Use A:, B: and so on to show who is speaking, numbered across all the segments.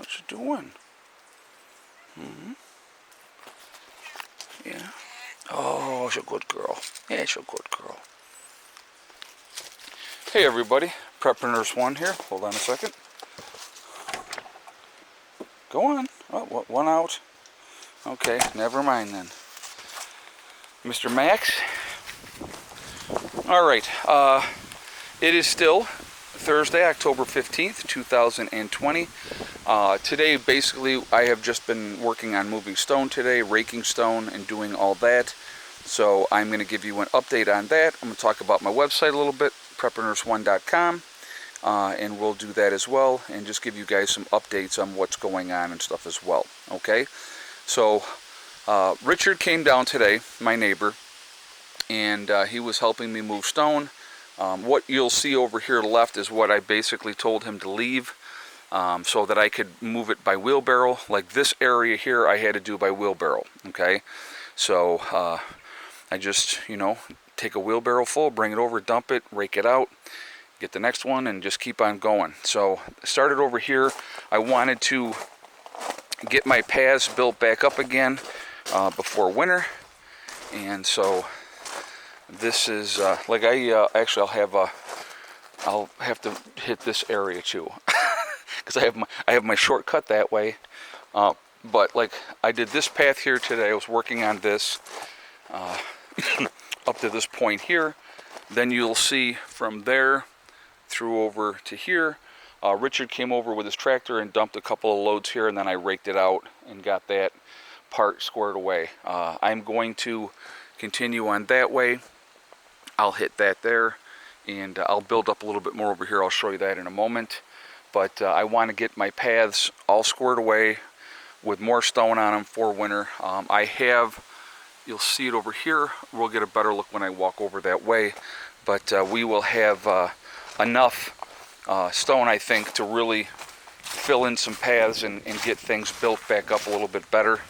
A: What's she doing? Yeah. Oh, she's a good girl. Yeah, she's a good girl. Hey everybody, Prepper Nurse 1 here. Hold on a second. Go on. Oh, one out. Okay, never mind then. Mr. Max. Alright, it is still Thursday, October 15th, 2020. Today, basically, I have just been working on moving stone today, raking stone, and doing all that. So I'm going to give you an update on that. I'm going to talk about my website a little bit, preppernurse1.com, and we'll do that as well, and just give you guys some updates on what's going on and stuff as well. Okay, so Richard came down today, my neighbor, and he was helping me move stone. What you'll see over here left is what I basically told him to leave, so that I could move it by wheelbarrow. Like this area here I had to do by wheelbarrow. Okay, so I just, take a wheelbarrow full, bring it over, dump it, rake it out, get the next one, and just keep on going. So I started over here. I wanted to get my paths built back up again before winter, and so this is like actually I'll have to hit this area too because I have my shortcut that way. But like I did this path here today. I was working on this up to this point here. Then you'll see from there through over to here. Richard came over with his tractor and dumped a couple of loads here, and then I raked it out and got that part squared away. I'm going to continue on that way. I'll hit that there, and I'll build up a little bit more over here. I'll show you that in a moment. But I want to get my paths all squared away with more stone on them for winter. I have, you'll see it over here. We'll get a better look when I walk over that way. But we will have enough stone, I think, to really fill in some paths and get things built back up a little bit better.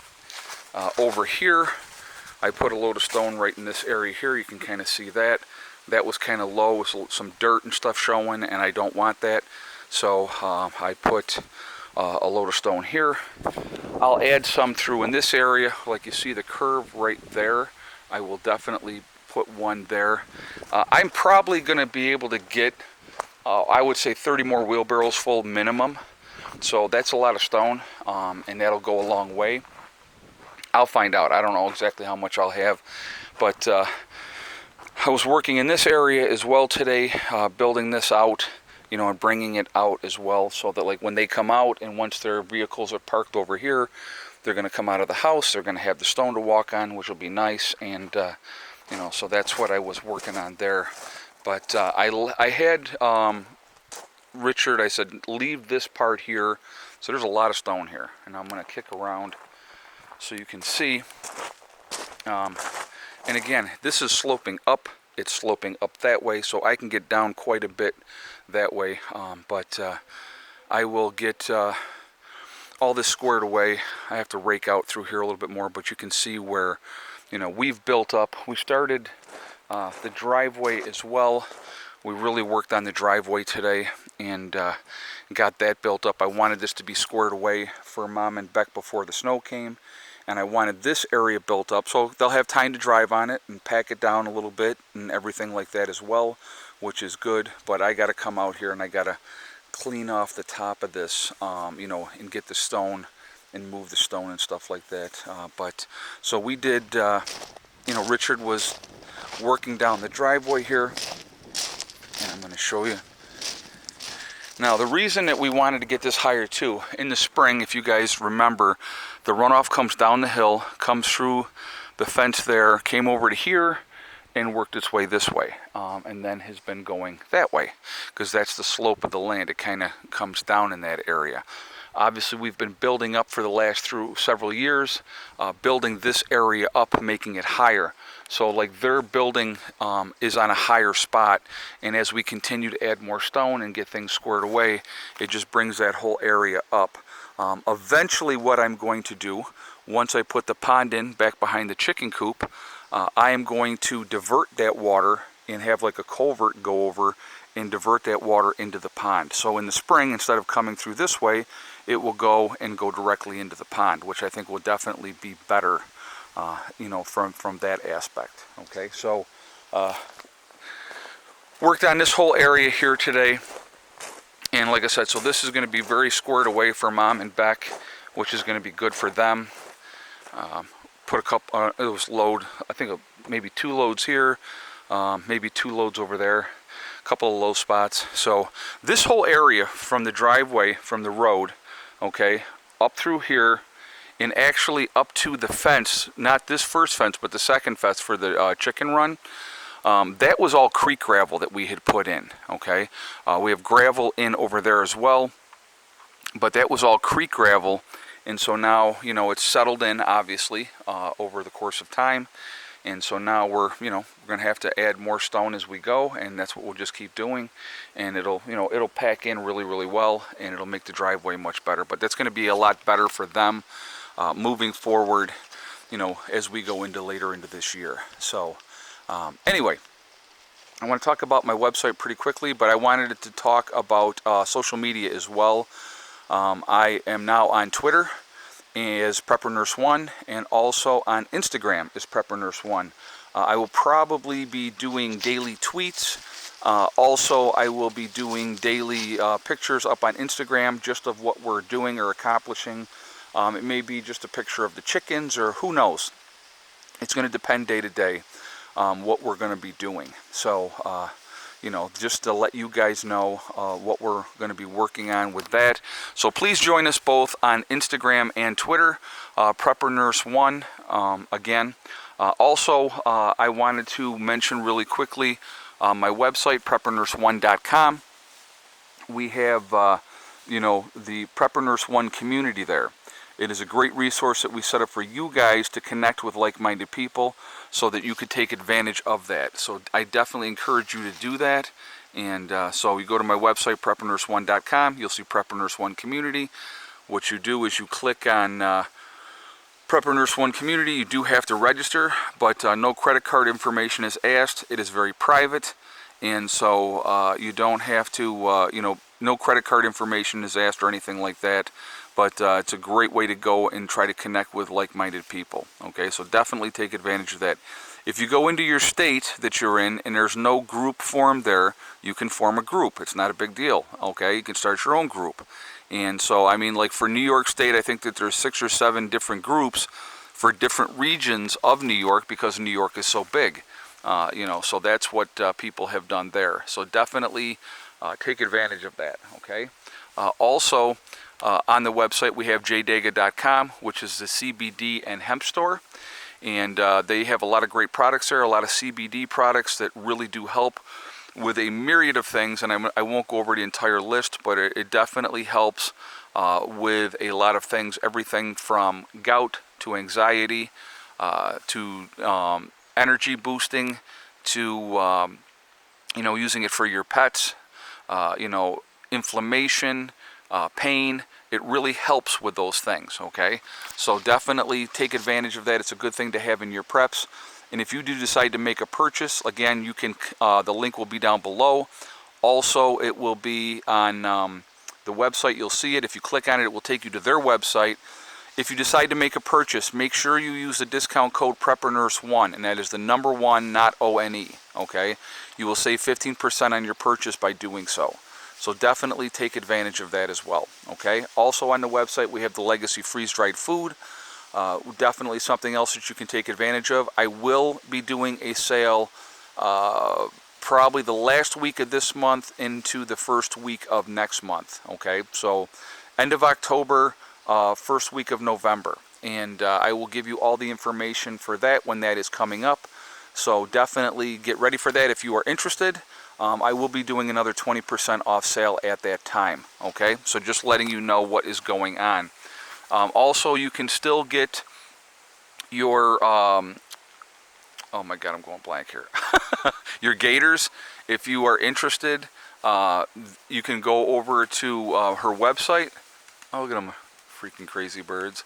A: Over here, I put a load of stone right in this area here. You can kind of see that. That was kind of low with some dirt and stuff showing, and I don't want that. So I put a load of stone here. I'll add some through in this area. Like you see the curve right there. I will definitely put one there. I'm probably going to be able to get, I would say 30 more wheelbarrows full minimum. So that's a lot of stone, and that'll go a long way. I'll find out. I don't know exactly how much I'll have, but I was working in this area as well today, building this out, and bringing it out as well, so that like when they come out and once their vehicles are parked over here, they're going to come out of the house, they're going to have the stone to walk on, which will be nice, and so that's what I was working on there. But I had Richard, I said, leave this part here. So there's a lot of stone here, and I'm going to kick around so you can see. And again, this is sloping up. It's sloping up that way, so I can get down quite a bit that way. But I will get all this squared away. I have to rake out through here a little bit more, but you can see where, we've built up. We started the driveway as well. We really worked on the driveway today and got that built up. I wanted this to be squared away for Mom and Beck before the snow came. And I wanted this area built up so they'll have time to drive on it and pack it down a little bit and everything like that as well, which is good. But I got to come out here and I got to clean off the top of this, and get the stone and move the stone and stuff like that. But so we did, Richard was working down the driveway here, and I'm going to show you. Now, the reason that we wanted to get this higher too, in the spring, if you guys remember, the runoff comes down the hill, comes through the fence there, came over to here, and worked its way this way, and then has been going that way, because that's the slope of the land. It kind of comes down in that area. Obviously, we've been building up for the last several years, building this area up, making it higher. So like their building is on a higher spot, and as we continue to add more stone and get things squared away, it just brings that whole area up. Eventually what I'm going to do, once I put the pond in back behind the chicken coop, I am going to divert that water and have like a culvert go over and divert that water into the pond. So in the spring, instead of coming through this way, it will go directly into the pond, which I think will definitely be better, you know, from that aspect. Okay, so worked on this whole area here today, and like I said, so this is going to be very squared away for Mom and Beck, which is going to be good for them. Put a couple, it was load, I think maybe 2 loads here, maybe 2 loads over there, a couple of low spots. So this whole area from the driveway, from the road, okay, up through here, and actually up to the fence, not this first fence, but the second fence for the chicken run, that was all creek gravel that we had put in, okay. We have gravel in over there as well, but that was all creek gravel. And so now, you know, it's settled in, obviously, over the course of time. And so now we're going to have to add more stone as we go, and that's what we'll just keep doing. And it'll pack in really, really well, and it'll make the driveway much better. But that's going to be a lot better for them moving forward, you know, as we go later into this year. So anyway, I want to talk about my website pretty quickly, but I wanted to talk about social media as well. I am now on Twitter as Prepper Nurse 1, and also on Instagram as Prepper Nurse 1. I will probably be doing daily tweets. Also, I will be doing daily pictures up on Instagram just of what we're doing or accomplishing. It may be just a picture of the chickens, or who knows. It's going to depend day to day what we're going to be doing. So, you know, just to let you guys know what we're going to be working on with that. So please join us both on Instagram and Twitter, Prepper Nurse 1, again. Also, I wanted to mention really quickly my website, preppernurse1.com. We have, you know, the Prepper Nurse 1 community there. It is a great resource that we set up for you guys to connect with like-minded people so that you could take advantage of that. So I definitely encourage you to do that. And so you go to my website, preppernurse1.com. You'll see Prepper Nurse 1 Community. What you do is you click on Prepper Nurse 1 Community. You do have to register, but no credit card information is asked. It is very private. And so you don't have to, you know, no credit card information is asked or anything like that. But it's a great way to go and try to connect with like-minded people. Okay, so definitely take advantage of that. If you go into your state that you're in and there's no group formed there, you can form a group. It's not a big deal. Okay, you can start your own group. And so, I mean, like for New York State, I think that there's 6 or 7 different groups for different regions of New York because New York is so big. You know, so that's what people have done there. So definitely take advantage of that. Okay. Also, on the website, we have jdega.com, which is the CBD and hemp store. And they have a lot of great products there, a lot of CBD products that really do help with a myriad of things. And I won't go over the entire list, but it definitely helps with a lot of things, everything from gout to anxiety to energy boosting to, you know, using it for your pets, you know, inflammation, pain. It really helps with those things, okay? So definitely take advantage of that. It's a good thing to have in your preps. And if you do decide to make a purchase, again, you can, the link will be down below. Also, it will be on the website. You'll see it. If you click on it, it will take you to their website. If you decide to make a purchase, make sure you use the discount code PrepperNurse1, and that is the number 1, not O-N-E, okay? You will save 15% on your purchase by doing so. So definitely take advantage of that as well, okay? Also on the website, we have the Legacy freeze-dried food. Definitely something else that you can take advantage of. I will be doing a sale probably the last week of this month into the first week of next month, okay? So end of October, first week of November. And I will give you all the information for that when that is coming up. So definitely get ready for that if you are interested. I will be doing another 20% off sale at that time, okay? So just letting you know what is going on. Also, you can still get your, oh my God, I'm going blank here. Your gators, if you are interested, you can go over to her website. Oh, look at them, freaking crazy birds.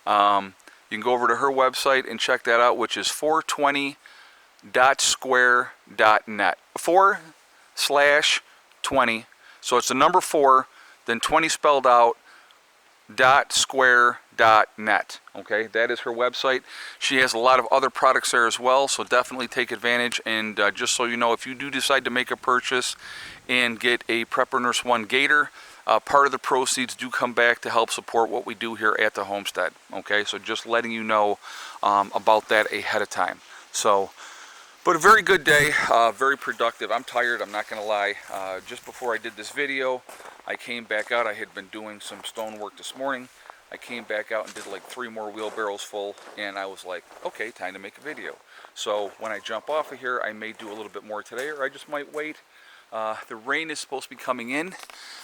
A: You can go over to her website and check that out, which is 420.square.net. 4/20. So it's the number 4, then 20 spelled out, .square.net. Okay, that is her website. She has a lot of other products there as well, so definitely take advantage. And just so you know, if you do decide to make a purchase and get a Prepper Nurse 1 gator, part of the proceeds do come back to help support what we do here at the homestead. Okay, so just letting you know about that ahead of time. So, but a very good day, very productive. I'm tired, I'm not going to lie. Just before I did this video, I came back out. I had been doing some stonework this morning. I came back out and did like 3 more wheelbarrows full, and I was like, okay, time to make a video. So when I jump off of here, I may do a little bit more today, or I just might wait. The rain is supposed to be coming in.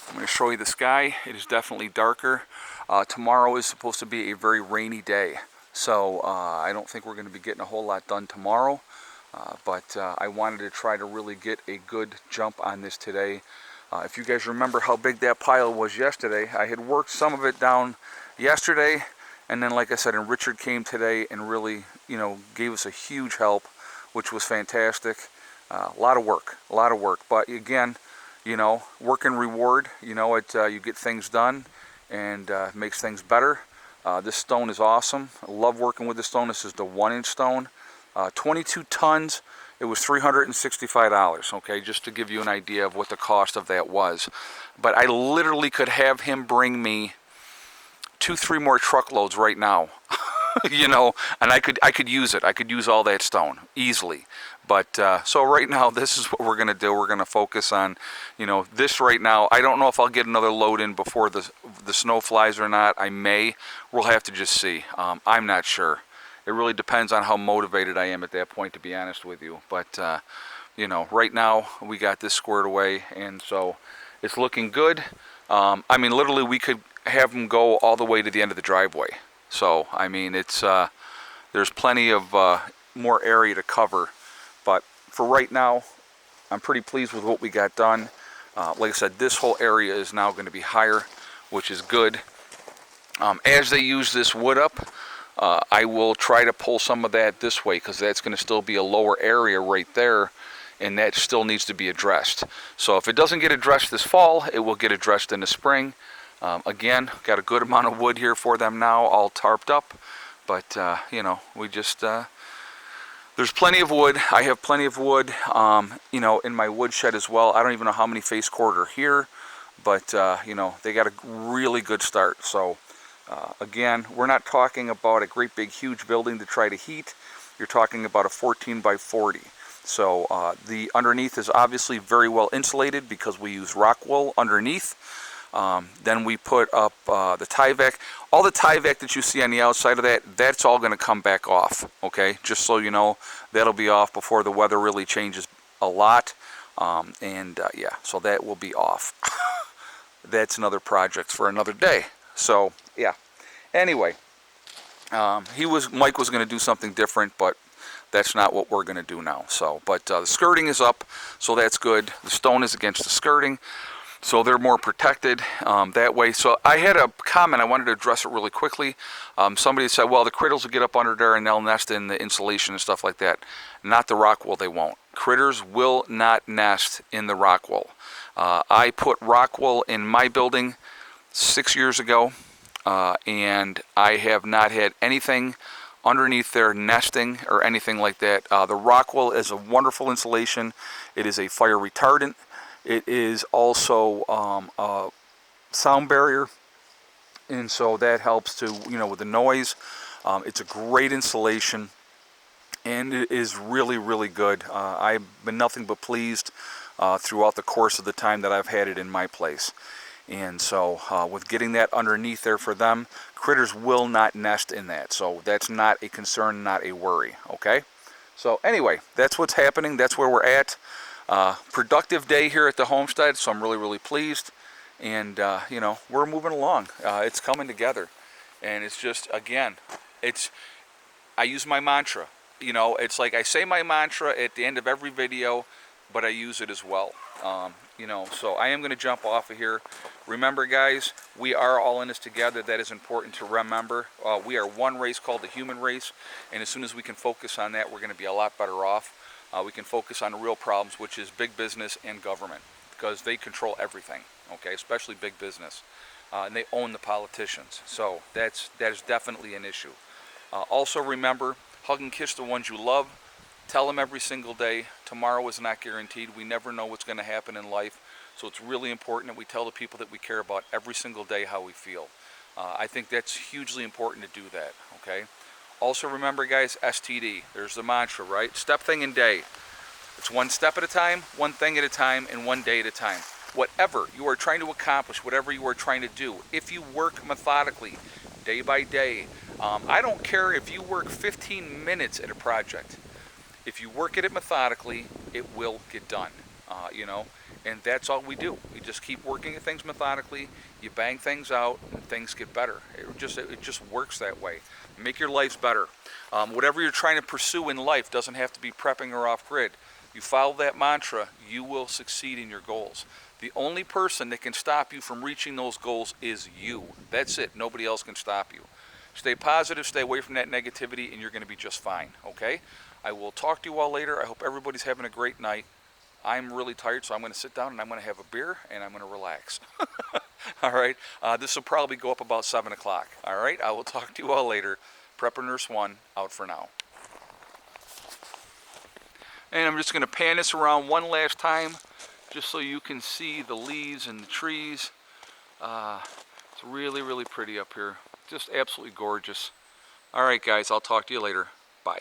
A: I'm going to show you the sky. It is definitely darker. Tomorrow is supposed to be a very rainy day, so I don't think we're going to be getting a whole lot done tomorrow. But I wanted to try to really get a good jump on this today. If you guys remember how big that pile was yesterday, I had worked some of it down yesterday, and then like I said, and Richard came today and really, you know, gave us a huge help, which was fantastic. A lot of work, but again, you know, work and reward. You know, you get things done, and makes things better. This stone is awesome. I love working with this stone. This is the 1-inch stone. 22 tons, it was $365, okay, just to give you an idea of what the cost of that was. But I literally could have him bring me 2-3 more truckloads right now, you know, and I could use it. I could use all that stone easily. But so right now, this is what we're going to do. We're going to focus on, you know, this right now. I don't know if I'll get another load in before the snow flies or not. I may. We'll have to just see. I'm not sure. It really depends on how motivated I am at that point, to be honest with you. But, you know, right now we got this squared away, and so it's looking good. I mean, literally we could have them go all the way to the end of the driveway. So, I mean, it's there's plenty of more area to cover. But for right now, I'm pretty pleased with what we got done. Like I said, this whole area is now going to be higher, which is good. As they use this wood up, I will try to pull some of that this way, because that's going to still be a lower area right there, and that still needs to be addressed. So if it doesn't get addressed this fall, it will get addressed in the spring. Again, got a good amount of wood here for them now, all tarped up. But, you know, we just, there's plenty of wood. I have plenty of wood, you know, in my wood shed as well. I don't even know how many face cord are here, but, you know, they got a really good start. So, again, we're not talking about a great big huge building to try to heat. You're talking about a 14 by 40. So the underneath is obviously very well insulated because we use rock wool underneath. Then we put up the Tyvek. All the Tyvek that you see on the outside of that, that's all going to come back off. Okay, just so you know, that'll be off before the weather really changes a lot. Yeah, so that will be off. That's another project for another day. So yeah, anyway, Mike was going to do something different, but that's not what we're going to do now. So, but the skirting is up, so that's good. The stone is against the skirting, so they're more protected that way. So I had a comment, I wanted to address it really quickly. Somebody said, well, the critters will get up under there and they'll nest in the insulation and stuff like that. Not the rock wool, they won't. Critters will not nest in the rock wool. I put rock wool in my building 6 years ago, and I have not had anything underneath there nesting or anything like that. The rock wool is a wonderful insulation. It is a fire retardant. It is also a sound barrier, and so that helps to, you know, with the noise. It's a great insulation, and it is really, really good. I've been nothing but pleased throughout the course of the time that I've had it in my place. And so with getting that underneath there for them, critters will not nest in that. So that's not a concern, not a worry, okay? So anyway, that's what's happening. That's where we're at. Productive day here at the homestead, so I'm really, really pleased. And, you know, we're moving along. It's coming together. And it's just, again, I use my mantra. You know, it's like I say my mantra at the end of every video, but I use it as well. You know, so I am going to jump off of here. Remember, guys, we are all in this together. That is important to remember. We are one race called the human race, and as soon as we can focus on that, we're going to be a lot better off. we can focus on the real problems, which is big business and government, because they control everything, okay, especially big business. And they own the politicians. So that is definitely an issue. Also remember, hug and kiss the ones you love. Tell them every single day, tomorrow is not guaranteed. We never know what's going to happen in life. So it's really important that we tell the people that we care about every single day how we feel. I think that's hugely important to do that, okay? Also remember, guys, STD. There's the mantra, right? Step, thing, and day. It's one step at a time, one thing at a time, and one day at a time. Whatever you are trying to accomplish, whatever you are trying to do, if you work methodically, day by day, I don't care if you work 15 minutes at a project. If you work at it methodically, it will get done, you know, and that's all we do. We just keep working at things methodically, you bang things out, and things get better. It just works that way. Make your lives better. Whatever you're trying to pursue in life doesn't have to be prepping or off-grid. You follow that mantra, you will succeed in your goals. The only person that can stop you from reaching those goals is you. That's it. Nobody else can stop you. Stay positive, stay away from that negativity, and you're going to be just fine, okay? I will talk to you all later. I hope everybody's having a great night. I'm really tired, so I'm going to sit down and I'm going to have a beer and I'm going to relax. All right? This will probably go up about 7 o'clock. All right? I will talk to you all later. Prepper Nurse 1, out for now. And I'm just going to pan this around one last time, just so you can see the leaves and the trees. It's really, really pretty up here. Just absolutely gorgeous. All right, guys, I'll talk to you later. Bye.